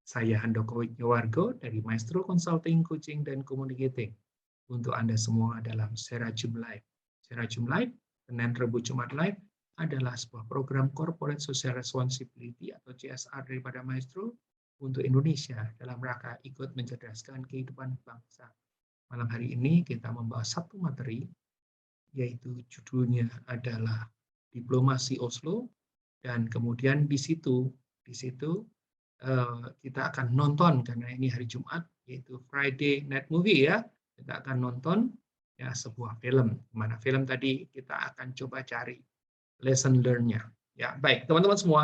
Saya Handoko Wijnyowargo dari Maestro Consulting, Coaching, dan Communicating. Untuk Anda semua dalam Serajum Live. Serajum Live, Senin, Rabu, Jumat Live, adalah sebuah program Corporate Social Responsibility atau CSR daripada Maestro untuk Indonesia dalam rangka ikut mencerdaskan kehidupan bangsa. Malam hari ini kita membahas satu materi, yaitu judulnya adalah Diplomasi Oslo, dan kemudian di situ kita akan nonton, karena ini hari Jumat, yaitu Friday Night Movie ya. Kita akan nonton ya sebuah film. Mana film tadi kita akan coba cari lesson learn-nya. Ya, baik teman-teman semua,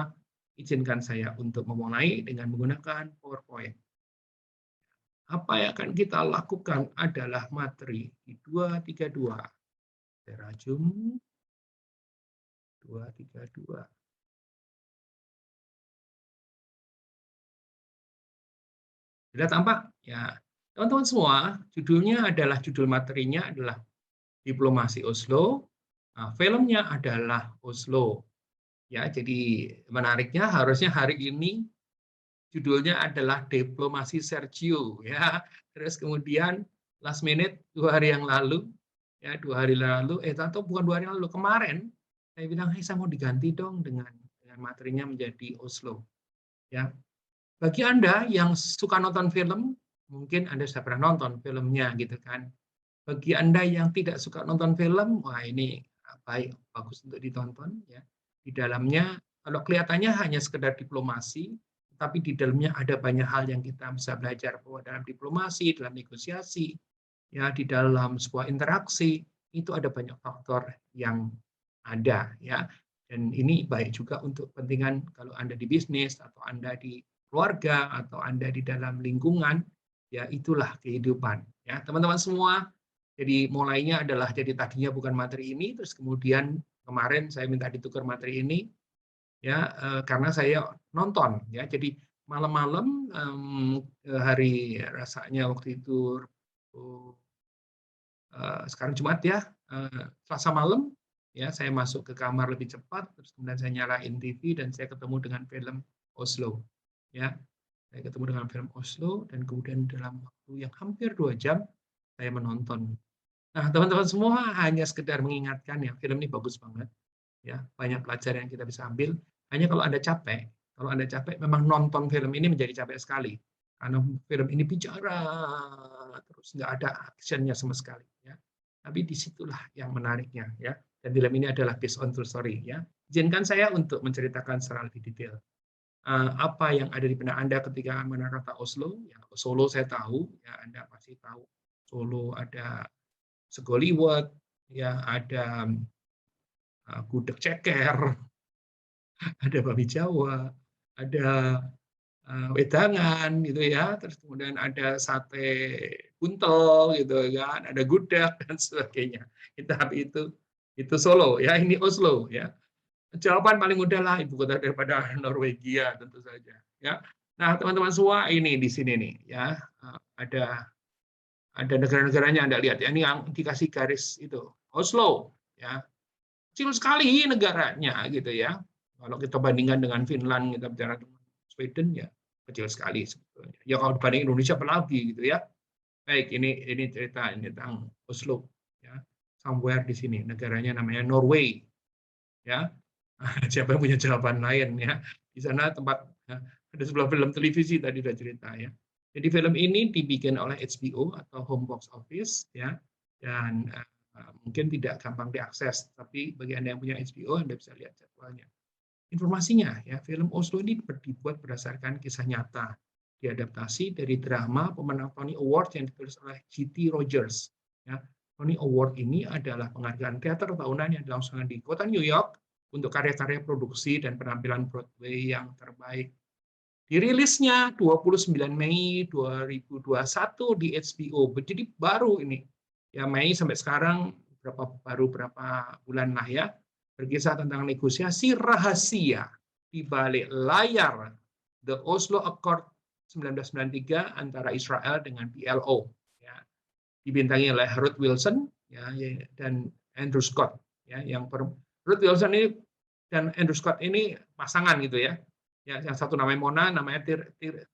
izinkan saya untuk memulai dengan menggunakan PowerPoint. Apa yang akan kita lakukan adalah materi di 232. Serajum 232. Sudah tampak? Ya, teman-teman semua, judul materinya adalah Diplomasi Oslo. Nah, filmnya adalah Oslo. Ya, jadi menariknya harusnya hari ini judulnya adalah Diplomasi Sergio ya. Terus kemudian last minute 2 hari yang lalu ya, 2 hari lalu atau bukan 2 hari lalu, kemarin saya bilang, "Hey, saya mau diganti dong dengan materinya menjadi Oslo." Ya. Bagi Anda yang suka nonton film, mungkin Anda sudah pernah nonton filmnya gitu kan. Bagi Anda yang tidak suka nonton film, wah ini bagus untuk ditonton ya. Di dalamnya kalau kelihatannya hanya sekedar diplomasi, tapi di dalamnya ada banyak hal yang kita bisa belajar bahwa dalam diplomasi, dalam negosiasi, ya di dalam sebuah interaksi itu ada banyak faktor yang ada ya. Dan ini baik juga untuk kepentingan kalau Anda di bisnis atau Anda di keluarga atau Anda di dalam lingkungan, ya itulah kehidupan ya teman-teman semua. Jadi mulainya adalah, jadi tadinya bukan materi ini, terus kemudian kemarin saya minta ditukar materi ini ya, karena saya nonton ya. Jadi malam-malam hari rasanya waktu itu sekarang Jumat ya, Selasa malam ya, saya masuk ke kamar lebih cepat, terus kemudian saya nyalain TV dan saya ketemu dengan film Oslo ya. Saya ketemu dengan film Oslo dan kemudian dalam waktu yang hampir 2 jam saya menonton. Nah, teman-teman semua, hanya sekedar mengingatkan ya, film ini bagus banget ya, banyak pelajaran yang kita bisa ambil. Hanya kalau Anda capek memang nonton film ini menjadi capek sekali. Karena film ini bicara terus nggak ada actionnya sama sekali ya. Tapi disitulah yang menariknya ya. Dan film ini adalah based on true story ya. Izinkan saya untuk menceritakan secara lebih detail. Apa yang ada di benak Anda ketika mendengar kata Oslo? Ya, Solo saya tahu, ya Anda pasti tahu. Solo ada segoliwet, ya ada gudeg ceker, ada babi Jawa, ada wedangan gitu ya, terus kemudian ada sate buntel gitu kan, ada gudeg dan sebagainya. Tapi itu Solo ya, ini Oslo ya. Jawaban paling mudah lah, ibu kota daripada Norwegia tentu saja ya. Nah, teman-teman semua, ini di sini nih ya, ada negara-negaranya Anda lihat ya, ini yang dikasih garis itu Oslo ya. Kecil sekali negaranya gitu ya. Kalau kita bandingkan dengan Finland, kita bicara dengan Sweden ya kecil sekali sebetulnya. Ya kalau dibanding Indonesia apalagi gitu ya. Baik, ini cerita ini tentang Oslo ya. Somewhere di sini negaranya namanya Norway ya. Siapa yang punya jawaban lain ya. Di sana tempat ya, ada sebuah film televisi tadi udah cerita ya. Jadi film ini dibikin oleh HBO atau Home Box Office ya, dan mungkin tidak gampang diakses, tapi bagi Anda yang punya HBO Anda bisa lihat jadwalnya. Informasinya ya, film Oslo ini dibuat berdasarkan kisah nyata, diadaptasi dari drama pemenang Tony Award yang ditulis oleh G.T. Rogers. Ya, Tony Award ini adalah penghargaan teater tahunan yang dilangsungkan di kota New York untuk karya-karya produksi dan penampilan Broadway yang terbaik. Dirilisnya 29 Mei 2021 di HBO. Jadi baru ini. Ya Mei sampai sekarang berapa bulan lah ya. Berkisah tentang negosiasi rahasia di balik layar The Oslo Accord 1993 antara Israel dengan PLO. Ya. Dibintangi oleh Ruth Wilson ya, dan Andrew Scott. Ya, Ruth Wilson ini dan Andrew Scott ini pasangan gitu ya. Ya, yang satu namanya Mona, namanya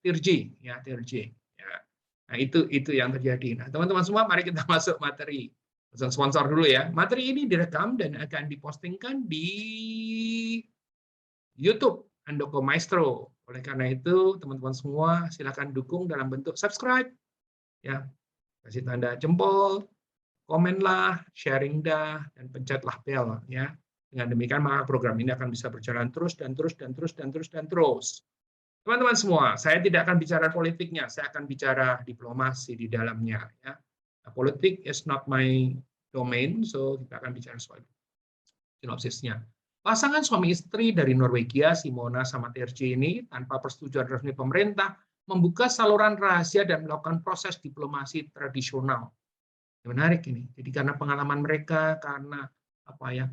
Tirji, ya Tirji. Ya. Nah itu yang terjadi. Nah teman-teman semua, mari kita masuk materi. Pesan sponsor dulu ya. Materi ini direkam dan akan dipostingkan di YouTube Handoko Maestro. Oleh karena itu, teman-teman semua silakan dukung dalam bentuk subscribe, ya, kasih tanda jempol, komenlah, sharing dah, dan pencetlah bel, ya. Dengan demikian maka program ini akan bisa berjalan terus dan terus dan terus dan terus dan terus. Teman-teman semua, saya tidak akan bicara politiknya, saya akan bicara diplomasi di dalamnya. Ya. Nah, politik is not my domain, so kita akan bicara soal sinopsisnya. Pasangan suami istri dari Norwegia, Simona sama Terje ini, tanpa persetujuan resmi pemerintah, membuka saluran rahasia dan melakukan proses diplomasi tradisional. Menarik ini. Jadi karena pengalaman mereka, karena apa ya,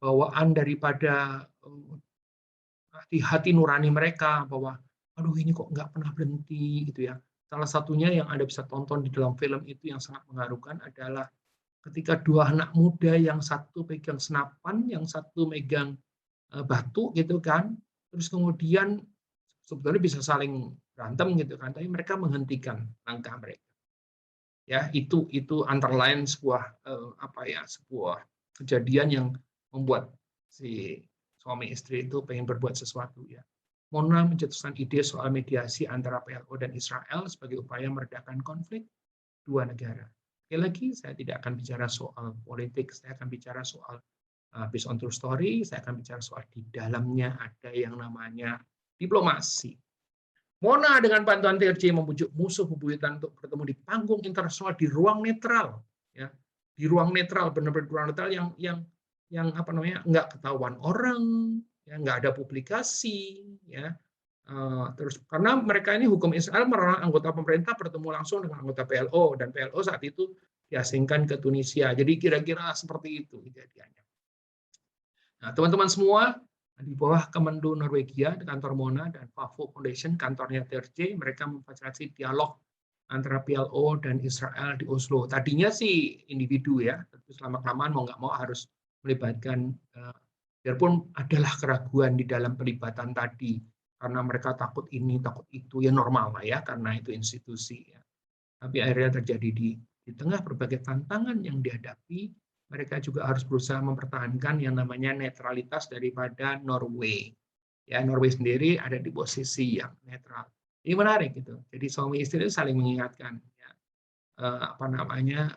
bawaan daripada hati nurani mereka bahwa aduh ini kok nggak pernah berhenti gitu ya. Salah satunya yang Anda bisa tonton di dalam film itu yang sangat mengharukan adalah ketika dua anak muda, yang satu pegang senapan, yang satu megang batu gitu kan, terus kemudian sebetulnya bisa saling berantem gitu kan, tapi mereka menghentikan langkah mereka. Ya, itu antara lain sebuah apa ya, sebuah kejadian yang membuat si suami istri itu pengen berbuat sesuatu ya. Mona mencetuskan ide soal mediasi antara PLO dan Israel sebagai upaya meredakan konflik dua negara. Sekali lagi, saya tidak akan bicara soal politik, saya akan bicara soal based on true story, saya akan bicara soal di dalamnya ada yang namanya diplomasi. Mona dengan bantuan TRJ membujuk musuh bebuyutan untuk bertemu di panggung internasional di ruang netral, ya, di ruang netral, benar-benar ruang netral yang apa namanya, nggak ketahuan orang, ya, nggak ada publikasi, ya. Terus karena mereka ini hukum Israel melarang anggota pemerintah bertemu langsung dengan anggota PLO, dan PLO saat itu diasingkan ke Tunisia. Jadi kira-kira seperti itu kejadiannya. Nah, teman-teman semua, di bawah Kemenlu Norwegia, kantor Mona, dan Fafo Foundation, kantornya TRJ, mereka memfasilitasi dialog antara PLO dan Israel di Oslo. Tadinya sih individu ya, tapi selama-kelamaan mau nggak mau harus melibatkan, biarpun adalah keraguan di dalam pelibatan tadi, karena mereka takut ini, takut itu, ya normal lah ya, karena itu institusi. Ya. Tapi akhirnya terjadi di tengah berbagai tantangan yang dihadapi, mereka juga harus berusaha mempertahankan yang namanya netralitas daripada Norway. Ya, Norway sendiri ada di posisi yang netral. Ini menarik gitu. Jadi suami istri itu saling mengingatkan, ya, apa namanya,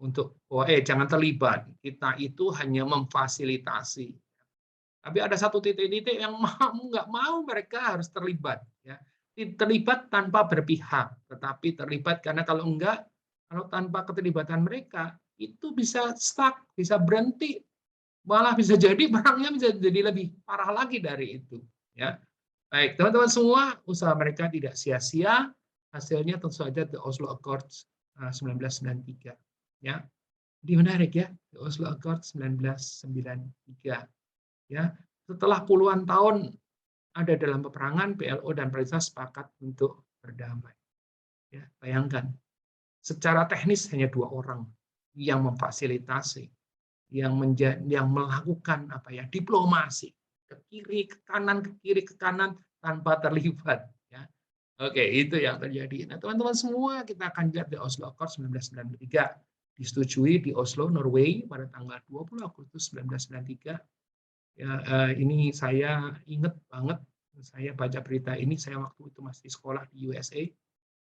untuk jangan terlibat. Kita itu hanya memfasilitasi. Tapi ada satu titik-titik yang nggak mau mereka harus terlibat. Ya. Terlibat tanpa berpihak, tetapi terlibat karena kalau tanpa keterlibatan mereka, itu bisa stuck, bisa berhenti, malah bisa jadi perangnya bisa jadi lebih parah lagi dari itu. Ya, baik teman-teman semua, usaha mereka tidak sia-sia. Hasilnya tentu saja The Oslo Accords 1993. Ya, jadi menarik ya, The Oslo Accords 1993. Ya, setelah puluhan tahun ada dalam peperangan, PLO dan Palestina sepakat untuk berdamai. Ya, bayangkan, secara teknis hanya dua orang yang memfasilitasi, yang melakukan apa ya, diplomasi ke kiri, ke kanan, ke kiri, ke kanan tanpa terlibat. Ya. Oke, itu yang terjadi. Nah, teman-teman semua, kita akan lihat di Oslo Accord 1993 disetujui di Oslo, Norway pada tanggal 20 Agustus 1993. Ya, ini saya ingat banget, saya baca berita ini, saya waktu itu masih sekolah di USA,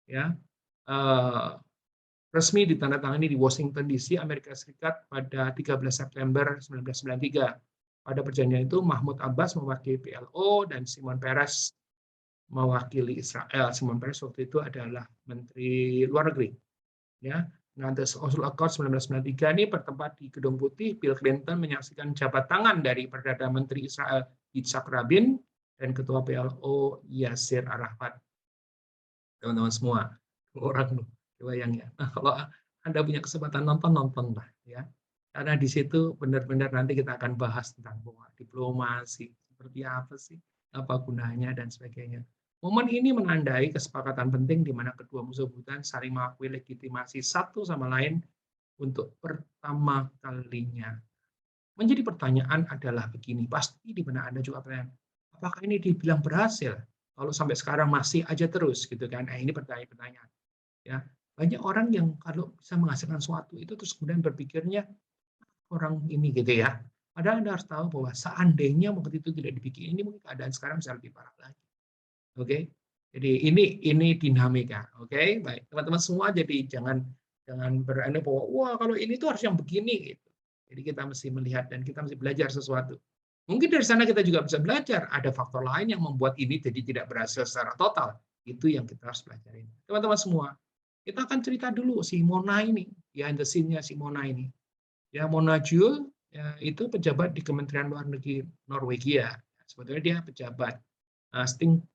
ya, resmi ditandatangani di Washington DC, Amerika Serikat pada 13 September 1993. Pada perjanjian itu Mahmud Abbas mewakili PLO dan Shimon Peres mewakili Israel. Shimon Peres waktu itu adalah Menteri Luar Negeri. Ya. Nah, The Oslo Accord 1993 ini bertempat di Gedung Putih. Bill Clinton menyaksikan jabat tangan dari Perdana Menteri Israel Yitzhak Rabin dan Ketua PLO Yasser Arafat. Teman-teman semua, orang loh, bayang ya. Nah, kalau Anda punya kesempatan nontonlah ya. Karena di situ benar-benar nanti kita akan bahas tentang diplomasi seperti apa sih, apa gunanya dan sebagainya. Momen ini menandai kesepakatan penting di mana kedua musuh bebuyutan saling mengakui legitimasi satu sama lain untuk pertama kalinya. Menjadi pertanyaan adalah begini, pasti di benak Anda juga pertanyaan, Apakah ini dibilang berhasil? Kalau sampai sekarang masih aja terus gitu kan? Nah, ini pertanyaan-pertanyaan. Ya, banyak orang yang kalau bisa menghasilkan sesuatu itu terus kemudian berpikirnya orang ini gitu ya. Padahal Anda harus tahu bahwa seandainya waktu itu tidak dibikin ini mungkin keadaan sekarang bisa lebih parah lagi. Oke. Jadi ini dinamika. Oke, baik. Teman-teman semua jadi jangan jangan berani bahwa wah kalau ini tuh harus yang begini gitu. Jadi kita mesti melihat dan kita mesti belajar sesuatu. Mungkin dari sana kita juga bisa belajar ada faktor lain yang membuat ini jadi tidak berhasil secara total. Itu yang kita harus pelajarin. Teman-teman semua, kita akan cerita dulu si Mona ini, behind the scene-nya si Mona ini. Ya, Mona Juul ya, itu pejabat di Kementerian Luar Negeri Norwegia. Sebetulnya dia pejabat.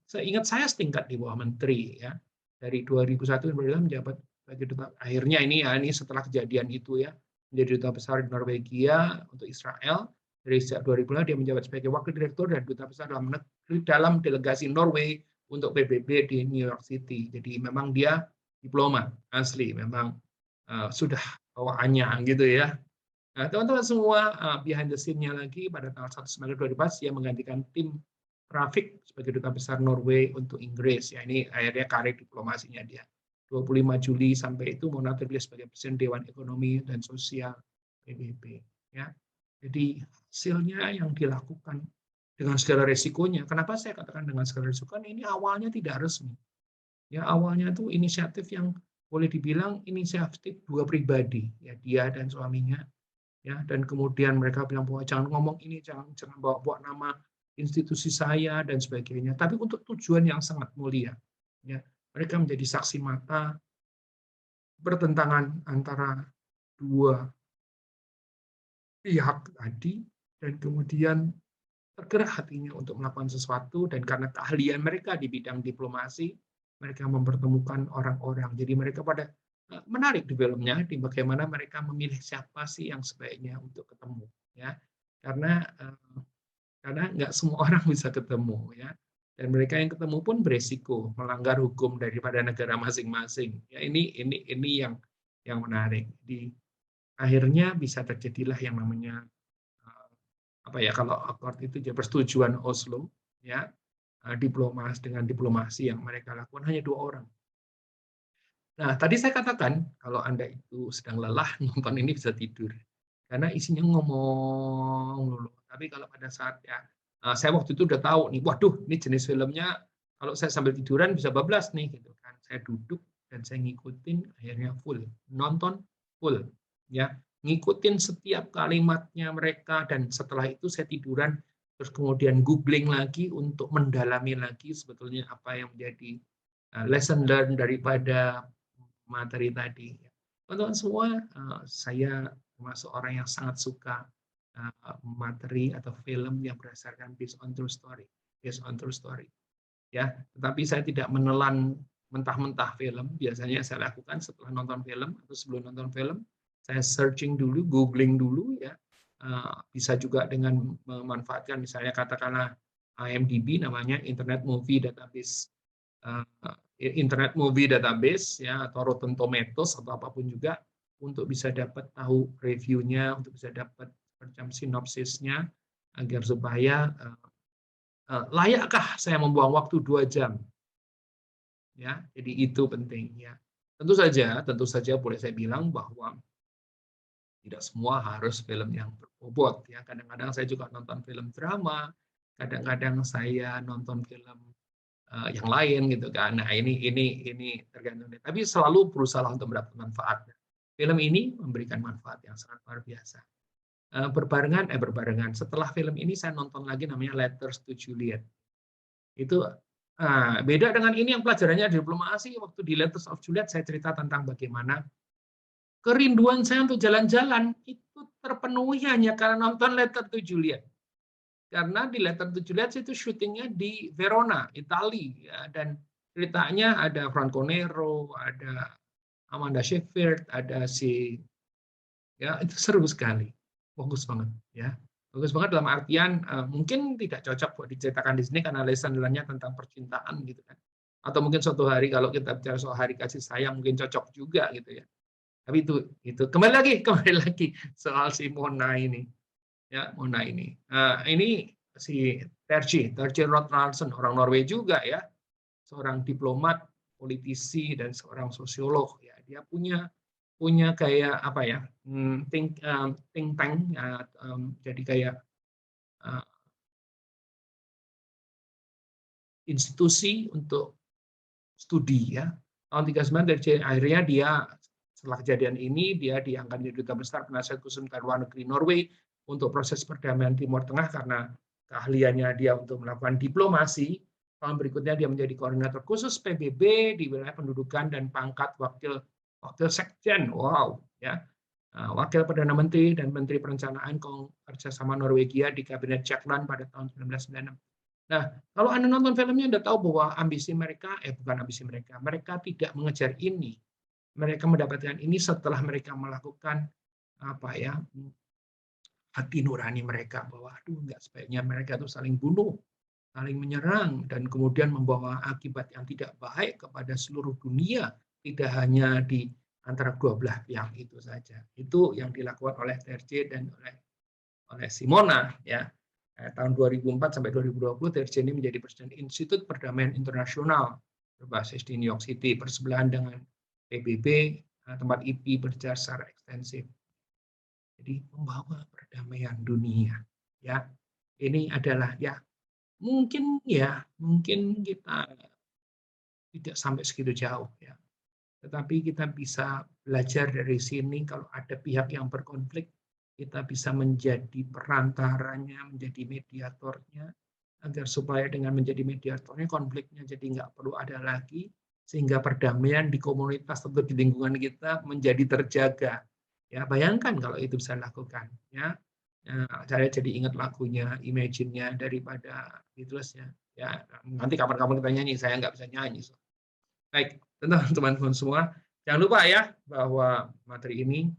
Seingat saya setingkat di bawah menteri ya. Dari 2001 dia menjabat sebagai duta. Akhirnya ini setelah kejadian itu ya menjadi duta besar di Norwegia untuk Israel. Dari sejak 2000 dia menjabat sebagai wakil direktur dan duta besar dalam delegasi Norway untuk PBB di New York City. Jadi memang dia diplomat asli, memang sudah bawaannya gitu ya. Nah, teman-teman semua, behind the scene-nya lagi pada tanggal 1 Maret 2014 dia menggantikan tim Rafik sebagai duta besar Norway untuk Inggris. Ya, ini akhirnya karir diplomasinya dia. 25 Juli sampai itu Mona terpilih sebagai Presiden Dewan Ekonomi dan Sosial PBB. Ya, jadi hasilnya yang dilakukan dengan segala resikonya. Kenapa saya katakan dengan segala resiko? Ini awalnya tidak resmi. Ya, awalnya itu inisiatif yang boleh dibilang inisiatif dua pribadi, ya dia dan suaminya. Ya, dan kemudian mereka bilang bahwa jangan ngomong ini, jangan bawa nama institusi saya dan sebagainya, tapi untuk tujuan yang sangat mulia. Ya, mereka menjadi saksi mata bertentangan antara dua pihak tadi, dan kemudian tergerak hatinya untuk melakukan sesuatu, dan karena keahlian mereka di bidang diplomasi, mereka mempertemukan orang-orang. Jadi mereka pada menarik di filmnya, di bagaimana mereka memilih siapa sih yang sebaiknya untuk ketemu. Ya, karena nggak semua orang bisa ketemu ya, dan mereka yang ketemu pun beresiko melanggar hukum daripada negara masing-masing ya. Ini yang menarik. Di akhirnya bisa terjadilah yang namanya apa ya, kalau akord itu ya persetujuan Oslo ya, dengan diplomasi yang mereka lakukan hanya 2 orang. Nah, tadi saya katakan kalau Anda itu sedang lelah nonton ini bisa tidur karena isinya ngomong dulu. Tapi kalau pada saat ya saya waktu itu udah tahu nih, waduh, ini jenis filmnya kalau saya sambil tiduran bisa bablas nih gitu kan. Saya duduk dan saya ngikutin, akhirnya full nonton full ya, ngikutin setiap kalimatnya mereka, dan setelah itu saya tiduran terus kemudian googling lagi untuk mendalami lagi sebetulnya apa yang menjadi lesson learned daripada materi tadi. Teman-teman semua, saya termasuk orang yang sangat suka materi atau film yang berdasarkan based on true story. Ya, tetapi saya tidak menelan mentah-mentah film. Biasanya saya lakukan setelah nonton film atau sebelum nonton film, saya searching dulu, googling dulu ya. Bisa juga dengan memanfaatkan misalnya katakanlah IMDb, namanya Internet Movie Database ya, atau Rotten Tomatoes atau apapun juga, untuk bisa dapat tahu reviewnya, untuk bisa dapat macam sinopsisnya, agar supaya layakkah saya membuang waktu 2 jam ya. Jadi itu penting ya. Tentu saja boleh saya bilang bahwa tidak semua harus film yang berbobot ya. Kadang-kadang saya juga nonton film drama, kadang-kadang saya nonton film yang lain gitu kan. Nah, ini tergantung. Tapi selalu berusaha untuk mendapat manfaat. Film ini memberikan manfaat yang sangat luar biasa. Berbarengan setelah film ini saya nonton lagi namanya Letters to Juliet. Itu beda dengan ini yang pelajarannya diplomasi. Waktu di Letters of Juliet saya cerita tentang bagaimana kerinduan saya untuk jalan-jalan itu terpenuhi hanya karena nonton Letter to Juliet. Karena di Letter to Juliet itu syutingnya di Verona, Italia, dan ceritanya ada Franco Nero, ada Amanda Seyfried, ada ya itu seru sekali, bagus banget ya, bagus banget dalam artian mungkin tidak cocok buat diceritakan di sini karena lesson-nya tentang percintaan gitu kan, atau mungkin suatu hari kalau kita bicara soal hari kasih sayang mungkin cocok juga gitu ya. Tapi itu kembali lagi soal si Mona ini. Ya, Mona ini. Ini si Terje Roth-Larsen, orang Norway juga ya, seorang diplomat, politisi dan seorang sosiolog ya. Dia punya kayak apa ya, think tank ya, jadi kayak institusi untuk studi ya. Tahun 39 akhirnya dia setelah kejadian ini dia diangkat menjadi duta besar penasihat khusus luar negeri Norway untuk proses perdamaian Timur Tengah karena keahliannya dia untuk melakukan diplomasi. Tahun berikutnya dia menjadi koordinator khusus PBB di wilayah pendudukan dan pangkat wakil sekjen. Wow, ya. Wakil Perdana Menteri dan Menteri Perencanaan Kerjasama Norwegia di Kabinet Jagland pada tahun 1996. Nah, kalau Anda nonton filmnya Anda tahu bahwa ambisi mereka, bukan ambisi mereka tidak mengejar ini. Mereka mendapatkan ini setelah mereka melakukan apa ya, hati nurani mereka bahwa aduh nggak sebaiknya mereka itu saling bunuh, saling menyerang dan kemudian membawa akibat yang tidak baik kepada seluruh dunia, tidak hanya di antara dua belah pihak itu saja. Itu yang dilakukan oleh Terje dan oleh Simona ya. Tahun 2004 sampai 2020 Terje ini menjadi Presiden Institut Perdamaian Internasional berbasis di New York City bersebelahan dengan PBB, tempat IP berjalan secara ekstensif. Jadi membawa perdamaian dunia ya. Ini adalah ya mungkin kita tidak sampai segitu jauh ya. Tetapi kita bisa belajar dari sini kalau ada pihak yang berkonflik, kita bisa menjadi perantaranya, menjadi mediatornya, agar supaya dengan menjadi mediatornya konfliknya jadi nggak perlu ada lagi, sehingga perdamaian di komunitas atau di lingkungan kita menjadi terjaga. Ya bayangkan kalau itu bisa dilakukan. Ya, saya jadi ingat lagunya, Imagine-nya daripada Beatles ya. Ya nanti kapan-kapan kita nyanyi, saya nggak bisa nyanyi. So. Baik, teman-teman semua, jangan lupa ya bahwa materi ini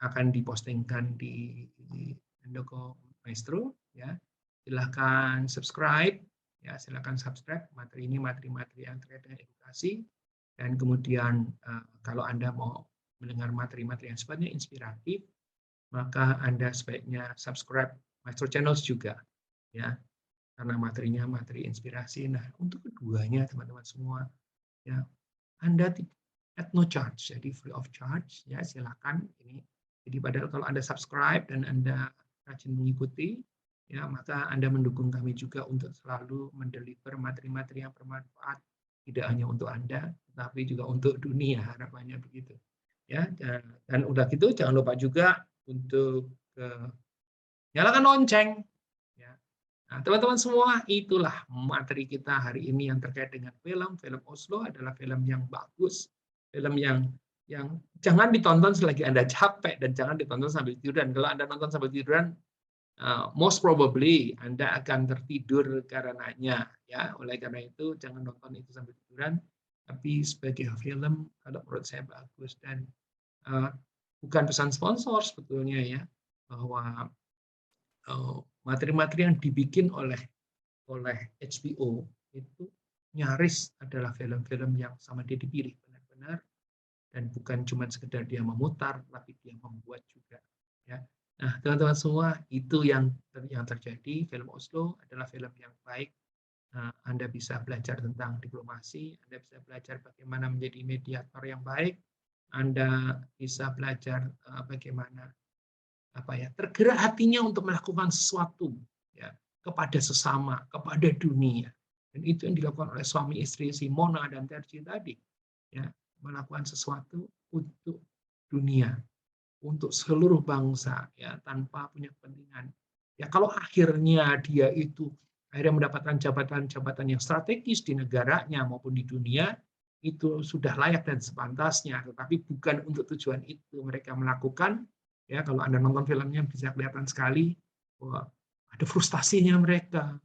akan dipostingkan di Handoko Maestro ya. Silakan subscribe ya, silakan subscribe materi ini, materi-materi yang terkait dengan edukasi, dan kemudian kalau Anda mau mendengar materi-materi yang sifatnya inspiratif, maka Anda sebaiknya subscribe Maestro Channels juga ya, karena materinya materi inspirasi. Nah, untuk keduanya teman-teman semua ya, Anda at no charge, jadi free of charge ya, silakan ini. Jadi padahal kalau Anda subscribe dan Anda rajin mengikuti ya, maka Anda mendukung kami juga untuk selalu mendeliver materi-materi yang bermanfaat, tidak hanya untuk Anda tapi juga untuk dunia, harapannya begitu. Ya, dan udah gitu jangan lupa juga untuk nyalakan lonceng. Nah, teman-teman semua, itulah materi kita hari ini yang terkait dengan film. Film Oslo adalah film yang bagus, film yang jangan ditonton selagi Anda capek dan jangan ditonton sambil tiduran. Kalau Anda nonton sambil tiduran, most probably Anda akan tertidur karenanya. Ya, oleh karena itu jangan nonton itu sambil tiduran. Tapi sebagai film, kalau menurut saya bagus, dan bukan pesan sponsor sebetulnya ya, bahwa materi-materi yang dibikin oleh HBO itu nyaris adalah film-film yang sama dia dipilih benar-benar, dan bukan cuma sekedar dia memutar, tapi dia membuat juga. Ya. Nah, teman-teman semua, itu yang terjadi. Film Oslo adalah film yang baik. Anda bisa belajar tentang diplomasi, Anda bisa belajar bagaimana menjadi mediator yang baik, Anda bisa belajar bagaimana tergerak hatinya untuk melakukan sesuatu ya, kepada sesama, kepada dunia. Dan itu yang dilakukan oleh suami istri Simona dan Terje tadi, ya, melakukan sesuatu untuk dunia, untuk seluruh bangsa ya, tanpa punya kepentingan. Ya kalau akhirnya dia itu akhirnya mendapatkan jabatan-jabatan yang strategis di negaranya maupun di dunia, itu sudah layak dan sepantasnya, tetapi bukan untuk tujuan itu mereka melakukan. Ya, kalau Anda nonton filmnya bisa kelihatan sekali bahwa ada frustasinya mereka.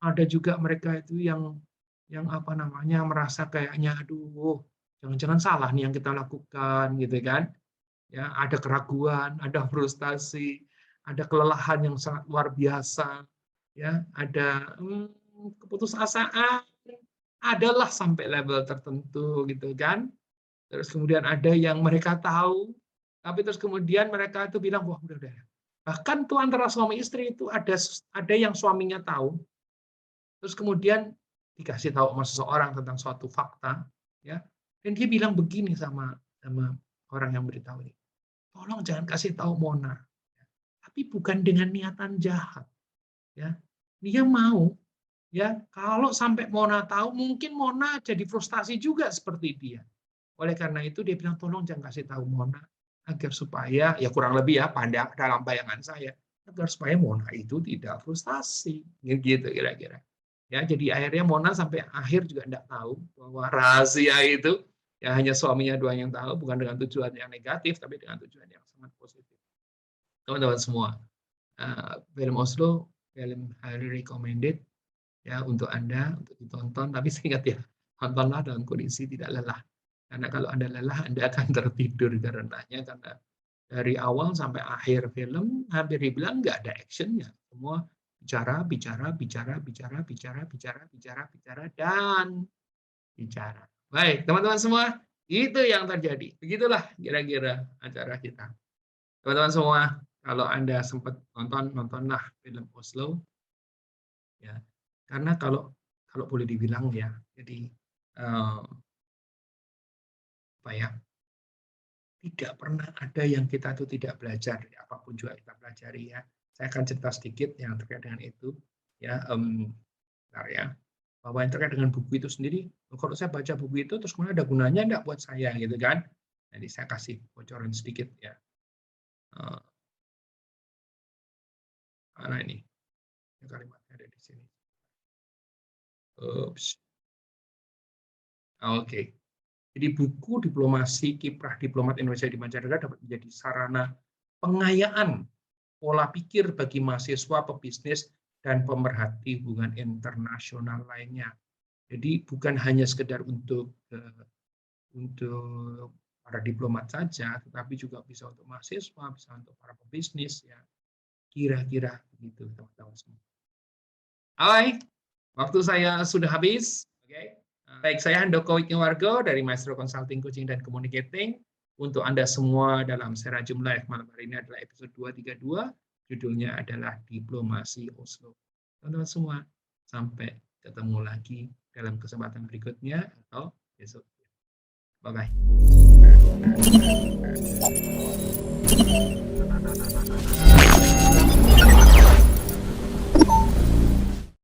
Ada juga mereka itu yang merasa kayaknya aduh, jangan-jangan salah nih yang kita lakukan gitu kan. Ya, ada keraguan, ada frustasi, ada kelelahan yang sangat luar biasa. Ya, ada keputusasaan, adalah sampai level tertentu gitu kan. Terus kemudian ada yang mereka tahu, tapi terus kemudian mereka itu bilang, wah udah, Bahkan tuh antara suami istri itu ada yang suaminya tahu, terus kemudian dikasih tahu sama seseorang tentang suatu fakta, ya, dan dia bilang begini sama orang yang beritahu ini, tolong jangan kasih tahu Mona, tapi bukan dengan niatan jahat, ya. Dia mau, ya, kalau sampai Mona tahu, mungkin Mona jadi frustasi juga seperti dia. Oleh karena itu dia bilang tolong jangan kasih tahu Mona agar supaya ya kurang lebih ya dalam bayangan saya agar supaya Mona itu tidak frustasi gitu kira-kira. Ya, jadi akhirnya Mona sampai akhir juga tidak tahu bahwa rahasia itu ya hanya suaminya doang yang tahu, bukan dengan tujuan yang negatif tapi dengan tujuan yang sangat positif. Teman-teman semua, film Oslo film highly recommended ya untuk Anda untuk ditonton, tapi ingat ya, tontonlah dalam kondisi tidak lelah. Karena kalau Anda lelah, Anda akan tertidur karenanya, karena dari awal sampai akhir film hampir dibilang nggak ada actionnya. Semua bicara, dan bicara. Baik, teman-teman semua, itu yang terjadi. Begitulah kira-kira acara kita. Teman-teman semua, kalau Anda sempat nontonlah film Oslo. Ya, karena kalau boleh dibilang ya, jadi apa ya, tidak pernah ada yang kita tuh tidak belajar, apapun juga kita pelajari ya. Saya akan cerita sedikit yang terkait dengan itu ya, bentar ya, bahwa yang terkait dengan buku itu sendiri, kalau saya baca buku itu terus kemudian ada gunanya enggak buat saya gitu kan. Jadi saya kasih bocoran sedikit ya. Mana ini? Kalimatnya ada di sini. Oops. Oke. Jadi buku Diplomasi Kiprah Diplomat Indonesia di Mancanegara dapat menjadi sarana pengayaan pola pikir bagi mahasiswa, pebisnis, dan pemerhati hubungan internasional lainnya. Jadi bukan hanya sekedar untuk para diplomat saja, tetapi juga bisa untuk mahasiswa, bisa untuk para pebisnis, ya. Kira-kira begitu, teman-teman semua. Hai, waktu saya sudah habis. Oke. Baik, saya Handoko Wikiwargo dari Maestro Consulting Coaching dan Communicating. Untuk Anda semua dalam Serajum Live malam hari ini adalah episode 232. Judulnya adalah Diplomasi Oslo. Teman-teman semua, sampai ketemu lagi dalam kesempatan berikutnya atau besok. Bye-bye.